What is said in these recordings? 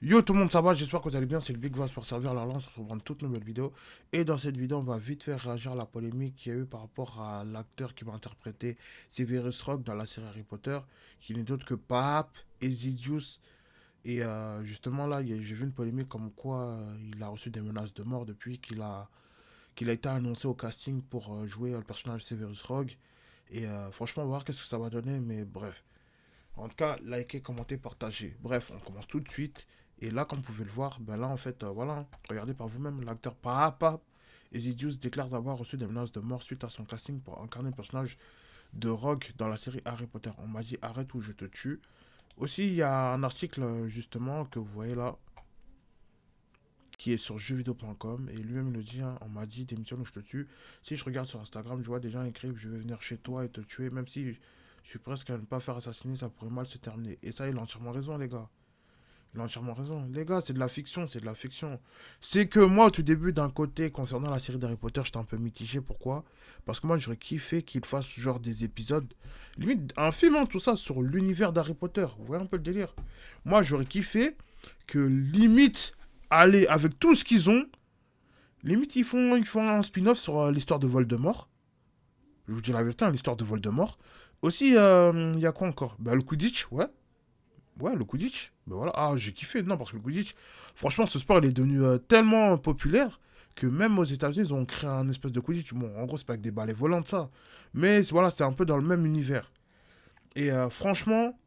Yo tout le monde, ça va, j'espère que vous allez bien, c'est le Big Vass pour servir la lance, on se retrouve dans une toute nouvelle vidéo. Et dans cette vidéo, on va vite faire réagir à la polémique qu'il y a eu par rapport à l'acteur qui va interpréter Severus Rogue dans la série Harry Potter, qui n'est d'autre que Pape, Ezidius. Et justement là, j'ai vu une polémique comme quoi il a reçu des menaces de mort depuis qu'il a été annoncé au casting pour jouer le personnage Severus Rogue. Et franchement, on va voir qu'est-ce que ça va donner, mais bref. En tout cas, likez, commentez, partagez. Bref, on commence tout de suite. Et là, comme vous pouvez le voir, ben là, en fait, voilà, regardez par vous-même, l'acteur Parappa Ezidius déclare d'avoir reçu des menaces de mort suite à son casting pour incarner le personnage de Rogue dans la série Harry Potter. On m'a dit arrête ou je te tue. Aussi, il y a un article, justement, que vous voyez là, qui est sur jeuxvideo.com, et lui-même le dit, hein, on m'a dit démissionne ou je te tue. Si je regarde sur Instagram, je vois des gens écrire je vais venir chez toi et te tuer, même si je suis presque à ne pas faire assassiner, ça pourrait mal se terminer. Et ça, il a entièrement raison, les gars. Il a entièrement raison. Les gars, c'est de la fiction, c'est de la fiction. C'est que moi, au tout début, d'un côté, concernant la série d'Harry Potter, j'étais un peu mitigé. Pourquoi? Parce que moi, j'aurais kiffé qu'il fasse genre des épisodes, limite un film, hein, tout ça, sur l'univers d'Harry Potter. Vous voyez un peu le délire? Moi, j'aurais kiffé que limite, aller avec tout ce qu'ils ont, limite, ils font un spin-off sur l'histoire de Voldemort. Je vous dis la vérité, hein, l'histoire de Voldemort. Aussi, il y a quoi encore? Bah, le Quidditch, ouais. Ouais, le Quidditch. Ben voilà. Ah, j'ai kiffé. Non, parce que le Quidditch, franchement, ce sport, il est devenu tellement populaire que même aux États-Unis, ils ont créé un espèce de Quidditch. Bon, en gros, c'est pas avec des balais volantes, ça. Mais voilà, c'était un peu dans le même univers. Et franchement,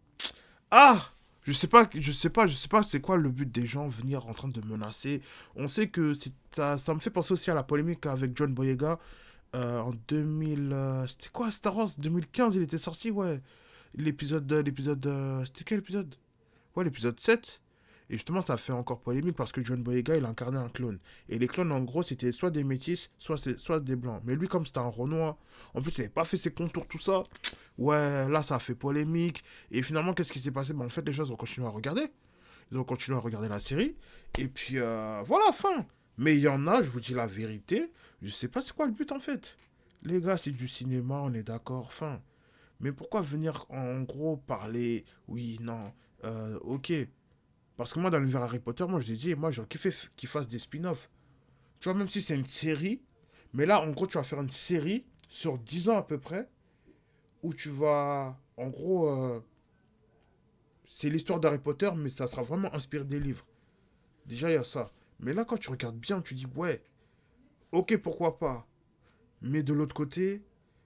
ah! Je sais pas, c'est quoi le but des gens venir en train de menacer. On sait que ça me fait penser aussi à la polémique avec John Boyega en 2000. C'était quoi Star Wars 2015, il était sorti, ouais. C'était quel épisode? Ouais, l'épisode 7. Et justement, ça a fait encore polémique parce que John Boyega, il incarnait un clone. Et les clones, en gros, c'était soit des métis, soit des blancs. Mais lui, comme c'était un Renoir, en plus, il n'avait pas fait ses contours, tout ça. Ouais, là, ça a fait polémique. Et finalement, qu'est-ce qui s'est passé? Ben, en fait, les gens ont continué à regarder. Ils ont continué à regarder la série. Et puis, voilà, fin. Mais il y en a, je vous dis la vérité, je sais pas c'est quoi le but, en fait. Les gars, c'est du cinéma, on est d'accord, fin. Mais pourquoi venir en gros parler? Oui, non, ok. Parce que moi, dans l'univers Harry Potter, moi, je l'ai dit, moi, j'aurais kiffé qu'ils fassent des spin-offs. Tu vois, même si c'est une série, mais là, en gros, tu vas faire une série sur 10 ans à peu près, où tu vas, en gros, c'est l'histoire d'Harry Potter, mais ça sera vraiment inspiré des livres. Déjà, il y a ça. Mais là, quand tu regardes bien, tu dis, ouais, ok, pourquoi pas. Mais de l'autre côté,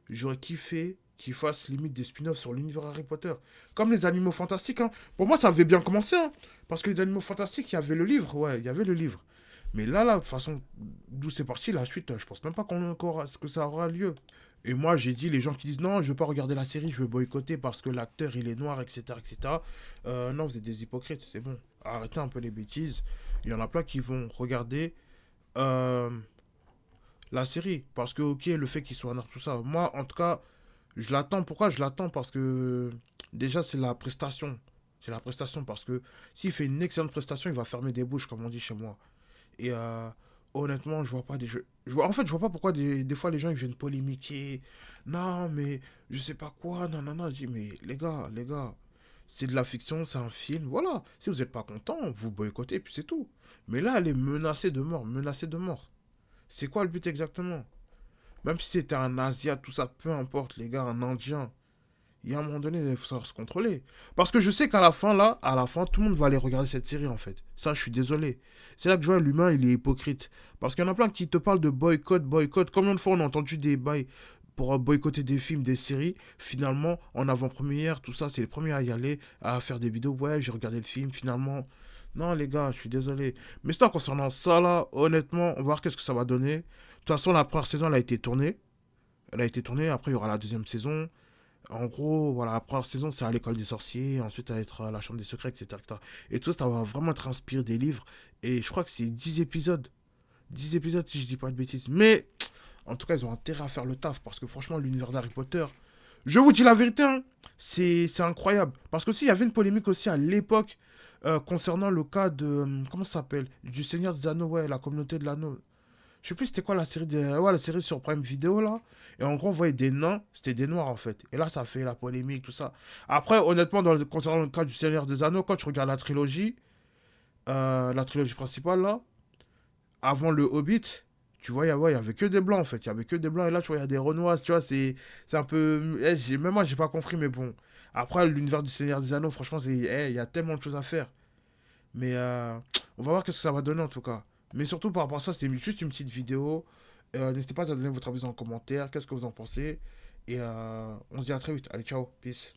j'aurais kiffé qu'ils fassent limite des spin-offs sur l'univers Harry Potter. Comme les animaux fantastiques, hein. Pour moi, ça avait bien commencé, hein. Parce que les animaux fantastiques, il y avait le livre, ouais, il y avait le livre. Mais là, de toute façon, d'où c'est parti, la suite, je pense même pas qu'on encore que ça aura lieu. Et moi, j'ai dit, les gens qui disent non, je veux pas regarder la série, je veux boycotter parce que l'acteur, il est noir, etc., etc. Non, vous êtes des hypocrites, c'est bon. Arrêtez un peu les bêtises. Il y en a plein qui vont regarder euh, la série. Parce que, ok, le fait qu'il soit noir, tout ça. Moi, en tout cas, je l'attends. Pourquoi je l'attends? Parce que déjà, c'est la prestation. C'est la prestation. Parce que s'il fait une excellente prestation, il va fermer des bouches, comme on dit chez moi. Et honnêtement, je vois pas des jeux. En fait, je vois pas pourquoi des fois les gens ils viennent polémiquer. Non, mais je sais pas quoi. Non, non, non. Je dis, mais les gars, c'est de la fiction, c'est un film. Voilà. Si vous êtes pas content, vous boycottez, puis c'est tout. Mais là, elle est menacée de mort. Menacée de mort. C'est quoi le but exactement? Même si c'était un Asia, tout ça, peu importe, les gars, un Indien. Il y a un moment donné, il faut savoir se contrôler. Parce que je sais qu'à la fin, là, à la fin, tout le monde va aller regarder cette série, en fait. Ça, je suis désolé. C'est là que je vois l'humain, il est hypocrite. Parce qu'il y en a plein qui te parlent de boycott, boycott. Combien de fois on a entendu des bails pour boycotter des films, des séries? Finalement, en avant-première, tout ça, c'est les premiers à y aller, à faire des vidéos. Ouais, j'ai regardé le film, finalement. Non, les gars, je suis désolé. Mais sinon, concernant ça, là, honnêtement, on va voir qu'est-ce que ça va donner. De toute façon, la première saison, elle a été tournée. Elle a été tournée, après, il y aura la deuxième saison. En gros, voilà, la première saison, c'est à l'école des sorciers, ensuite, ça va être à la chambre des secrets, etc., etc. Et tout ça va vraiment être inspiré des livres. Et je crois que c'est 10 épisodes. 10 épisodes, si je dis pas de bêtises. Mais, en tout cas, ils ont intérêt à faire le taf, parce que franchement, l'univers d'Harry Potter, je vous dis la vérité, hein, c'est incroyable. Parce que aussi, il y avait une polémique aussi à l'époque concernant le cas de, comment ça s'appelle? Du Seigneur des Anneaux, ouais, la communauté de l'anneau. Je sais plus c'était quoi la série ouais, la série sur Prime Video là. Et en gros, on voyait des nains, c'était des noirs en fait. Et là, ça a fait la polémique, tout ça. Après, honnêtement, concernant le cas du Seigneur des Anneaux, quand tu regardes la trilogie, la trilogie principale, là, avant le Hobbit, tu vois, ouais, il y avait que des blancs, en fait. Il y avait que des blancs, et là, tu vois, il y a des Renois, tu vois, c'est un peu... même moi, j'ai pas compris, mais bon. Après, l'univers du Seigneur des Anneaux, franchement, il y a tellement de choses à faire. Mais on va voir ce que ça va donner, en tout cas. Mais surtout, par rapport à ça, c'était juste une petite vidéo. N'hésitez pas à donner votre avis en commentaire, qu'est-ce que vous en pensez. Et on se dit à très vite. Allez, ciao, peace.